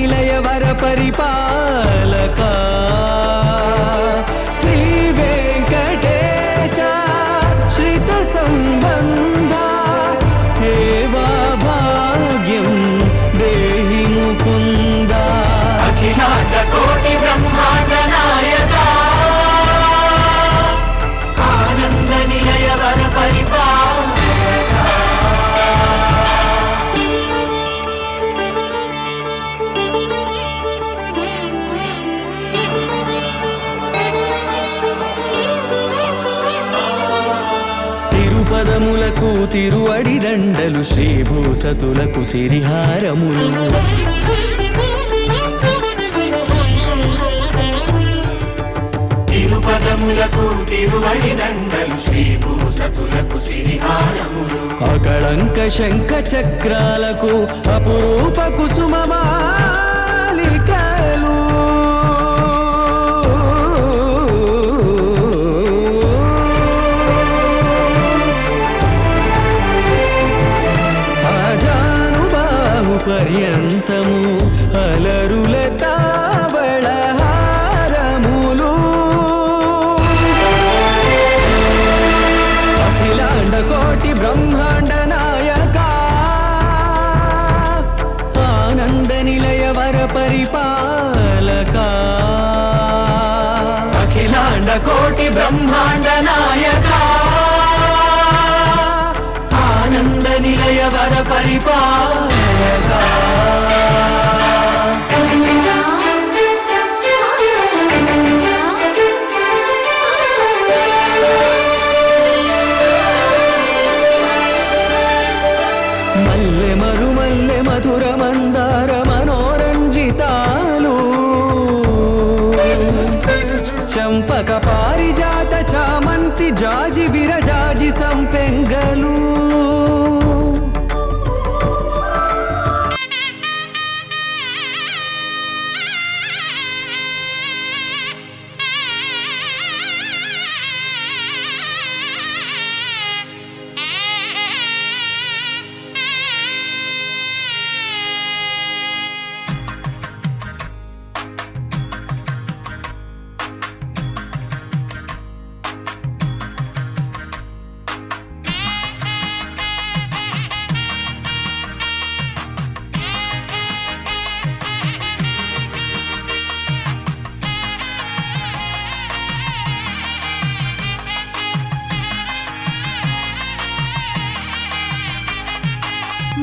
నిలయ వర పరిపాలక శ్రీ వెంకటేశ శ్రిత సంబంధ సేవా భాగ్యం దేహి ముకుంద అఖిలాండ కోటి బ్రహ్మాండ నాయక ఆనంద నిలయ వర పరిపాలక పదములకు తిరువడి దండలు శ్రీభూసతులకు సిరిహారములు తిరుపదములకు తిరువడి దండలు శ్రీభూసతులకు సిరిహారములు అకళంక శంఖ చక్రాలకు అపురూప కుసుమమాలికలు పర్యంతము అలరుల తావళహారములు అఖిలాండ కోటి బ్రహ్మాండ నాయక ఆనంద నిలయ వర పరిపాలక అఖిలాండ కోటి బ్రహ్మాండ నాయక ఆనంద నిలయ వర పరిపాలక మల్లె మరుమల్లె మధుర మందార మనోరంజితాలు చంపక పారిజాత చామంతి జాజి విరజాజి సంపెంగలు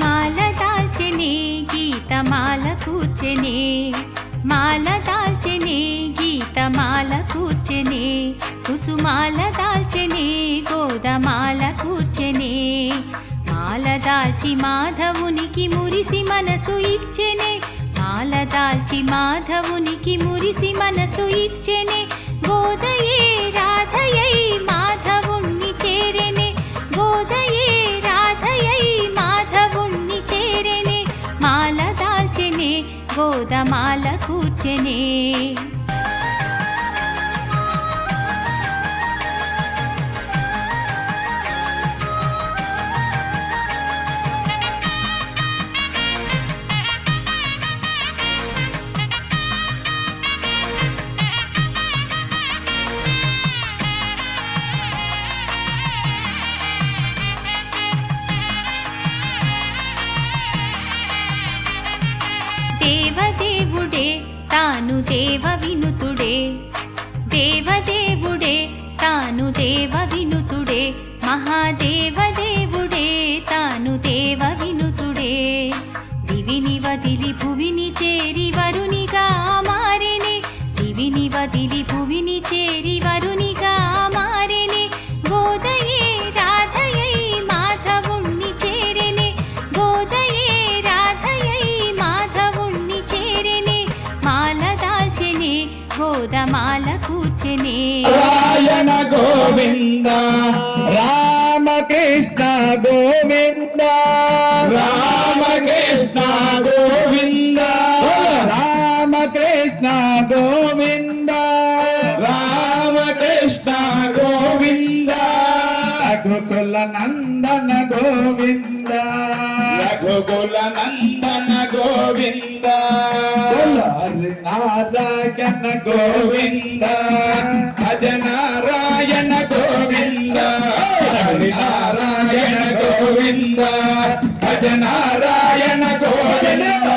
మాల దాల్చెనే గీతమాల కూర్చెనే మాల దాల్చెనే గీతమాల కూర్చెనే కుసుమాల దాల్చెనే గోదమాల కూర్చెనే మాల దాల్చి మాధవునికి మురిసి మనసు ఇచ్చెనే మాల దాల్చి మాధవునికి మురిసి మనసు ఇచ్చెనే గోదయే రాధయై మాధవుణ్ణి చేరెనే గోదయే రాధయై మాధవుణ్ణి చేరెనే మాల దాల్చెనే గోదమాల కూర్చెనే దేవదేవుడే తాను దేవ వినుతుడే దేవదేవుడే తాను దేవ వినుతుడే మహాదేవదేవుడే తాను దేవ వినుతుడే దివిని వదిలి భువిని చేరి వరునిగా మారెనే దివిని వదిలి భువిని చేరి వరునిగా మారెనే గోదయే రాధయై మాధవుణ్ణి చేరెనే గోదయే రాధయై మాధవుణ్ణి చేరెనే మాల దాల్చెనే గోదమాల కూర్చెనే నారాయణ గోవింద రామకృష్ణ గోవింద రామకృష్ణ గోవింద రామకృష్ణ గోవింద రామకృష్ణ గోవింద రఘుకుల నందన గోవింద రఘుకుల నందన గోవింద హరి నారాయణ గోవింద భజ నారాయణ గోవింద హరి నారాయణ గోవింద భజ నారాయణ గోవింద.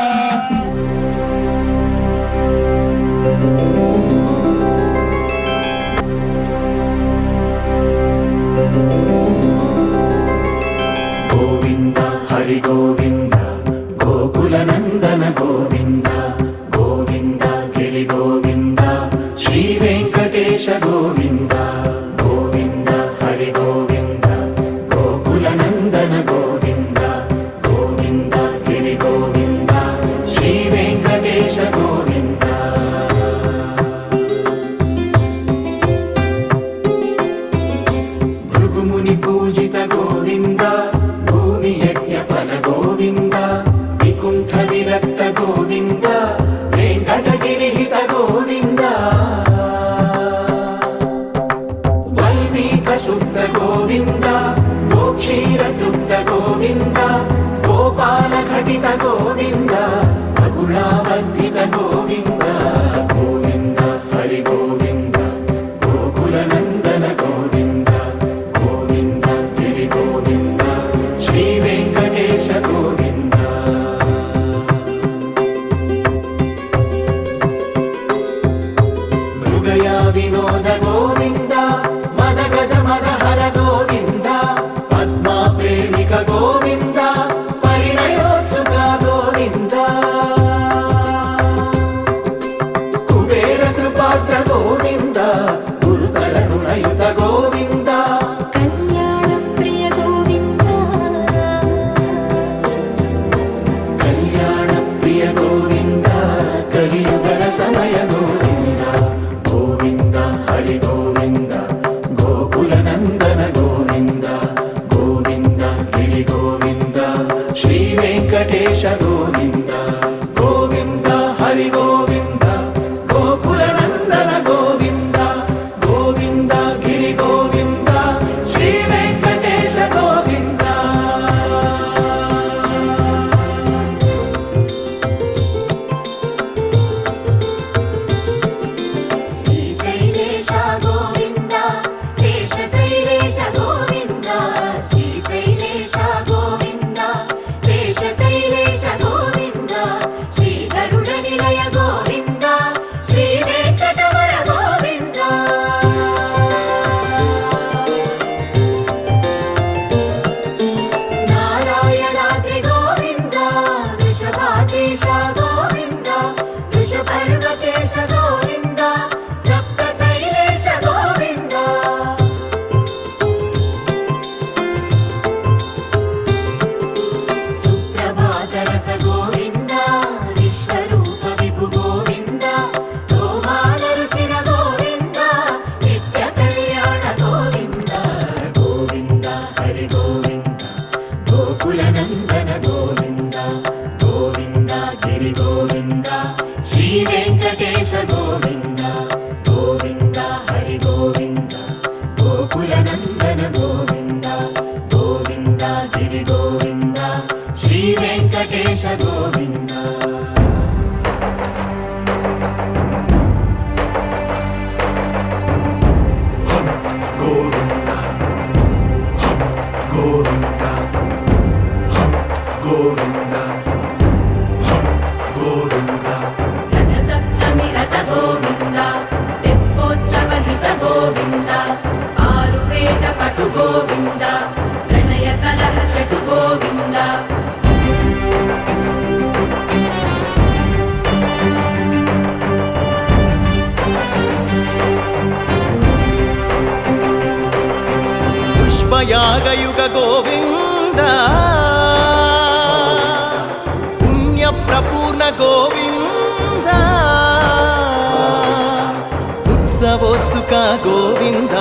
గోవింద హరి గోవింద గోకుల నందన గోవింద గోవింద గిరి గోవింద శ్రీ వెంకటేశ గోవింద గోవింద హరి గోవింద గోకుల నందన గోవింద గోవింద గిరి గోవింద శ్రీ వెంకటేశ గోవింద. భృగుముని పూజిత గోవింద భూమి యజ్ఞ ఫల గోవింద వికుంఠ విరక్త గోవింద వెంకటగిరిహిత గోవింద వల్మీక శుద్ధ గోవింద గోక్షీర తృప్త గోవింద గోపాల ఘటిత గోవింద బహుళావర్ధిత గోవింద గోవింద హరి గోవింద గోకుల నందన గోవింద గోవింద గిరి గోవింద శ్రీ వెంకటేశ గోవింద. మృగయా వినోద గోవింద మద గజ మద హర గోవింద పద్మా ప్రేమిక గోవింద పరిణయోత్సుక గోవింద కుబేర కృపాత్ర గోవింద గురుతర రుణయుత గోవింద కళ్యాణ ప్రియ గోవింద కళ్యాణ ప్రియ గోవింద కలియుగర సమయ గోవింద గోవింద హరి గోవింద గోకుల నందన గోవింద గోవింద గిరి గోవింద శ్రీ వెంకటేశ గోవింద గోవింద హరి గోవింద గోకుల నందన గోవింద గోవింద గిరి గోవింద శ్రీ వెంకటేశ గోవింద. శ్రీశైలేశ గోవింద శేషశైలేశ గోవింద శ్రీశైలేశ గోవింద శేషశైలేశ గోవింద శ్రీ గరుడ నిలయ గోవింద శ్రీ వెంకటవర గోవింద నారాయణాద్రి గోవింద వృషభాద్రీశ గోవింద వృషపర్వతేశ గోవింద సప్త శైలేశ గోవింద సుప్రభాతరస గోవింద విశ్వరూప విభు గోవింద గోమాల రుచిర గోవింద నిత్య కళ్యాణ గోవింద గోవింద హరి గోవింద గోకుల నందన గోవింద గోవింద గిరి గోవింద శ్రీ వెంకటేశ గోవింద గోవింద హరి గోవింద గోకుల నందన గోవింద గోవింద గిరి గోవింద శ్రీ వెంకటేశ గోవింద. గోవింద గోవింద గోవింద గోవింద రథ సప్తమి రథ గోవింద తెప్పోత్సవ హిత గోవింద ఆరువేట పటు గోవింద ప్రణయ కలహ చటు గోవింద పుష్పయాగయుగ గోవింద పుణ్య ప్రపూర్ణ గోవింద ఉత్సవోత్సుక గోవింద